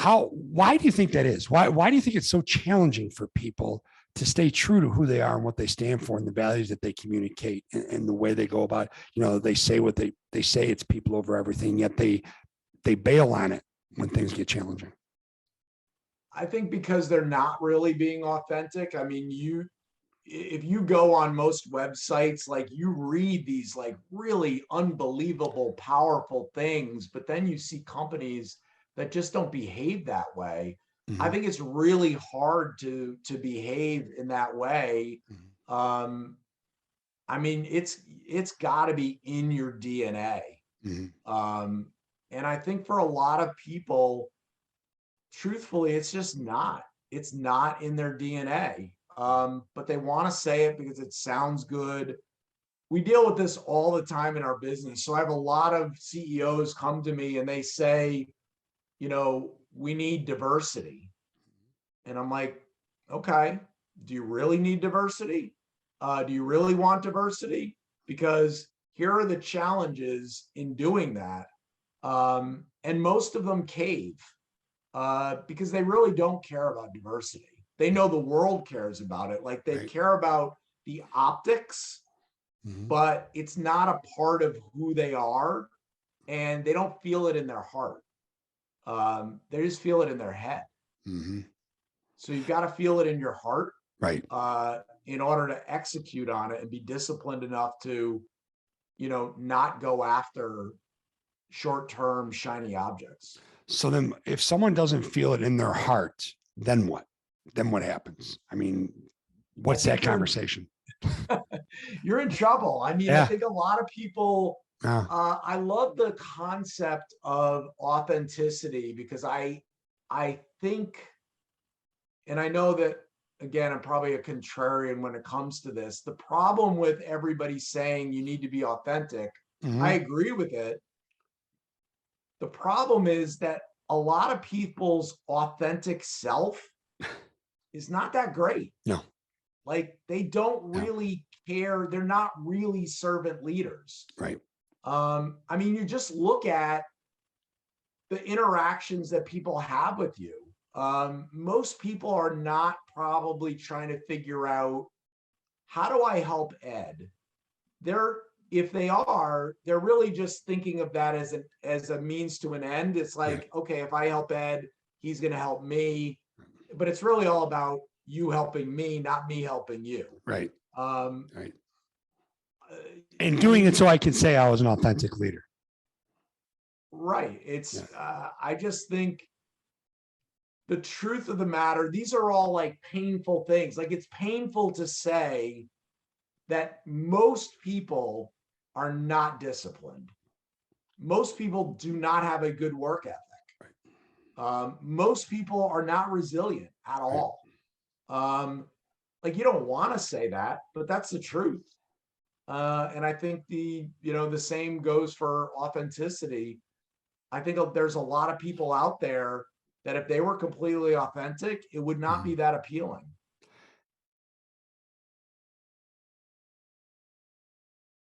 why do you think that is? Why do you think it's so challenging for people to stay true to who they are and what they stand for and the values that they communicate and the way they go about it? You know, they say what they say, it's people over everything, yet they bail on it when things get challenging. I think because they're not really being authentic. I mean, if you go on most websites, like you read these like really unbelievable, powerful things, but then you see companies that just don't behave that way. Mm-hmm. I think it's really hard to behave in that way. Mm-hmm. I mean, it's got to be in your DNA. Mm-hmm. And I think for a lot of people, truthfully, it's just not. It's not in their DNA. But they want to say it because it sounds good. We deal with this all the time in our business. So I have a lot of CEOs come to me and they say, you know, we need diversity. And I'm like, okay, do you really need diversity? Do you really want diversity? Because here are the challenges in doing that. And most of them cave because they really don't care about diversity. They know the world cares about it. Like they Right. care about the optics, Mm-hmm. but it's not a part of who they are, and they don't feel it in their heart. They just feel it in their head. Mm-hmm. So you've got to feel it in your heart, Right. in order to execute on it and be disciplined enough to, you know, not go after short-term shiny objects. So then if someone doesn't feel it in their heart, then what? Then what happens? I mean, what's that conversation? You're in trouble. I mean, Yeah. I think a lot of people, Yeah. I love the concept of authenticity because I think, and I know that, again, I'm probably a contrarian when it comes to this. The problem with everybody saying you need to be authentic, Mm-hmm. I agree with it. The problem is that a lot of people's authentic self is not that great. No. Like they don't really care. They're not really servant leaders. Right. I mean, you just look at the interactions that people have with you. Most people are not probably trying to figure out, how do I help Ed? If they are, they're really just thinking of that as a means to an end. It's like, okay, if I help Ed, he's going to help me, but it's really all about you helping me, not me helping you. Right. Right. And doing it so I can say I was an authentic leader. Right. It's, I just think the truth of the matter, these are all like painful things. Like it's painful to say that most people are not disciplined. Most people do not have a good work ethic. Right. Most people are not resilient at all. Like you don't want to say that, but that's the truth. And I think the same goes for authenticity. I think there's a lot of people out there that if they were completely authentic, it would not be that appealing.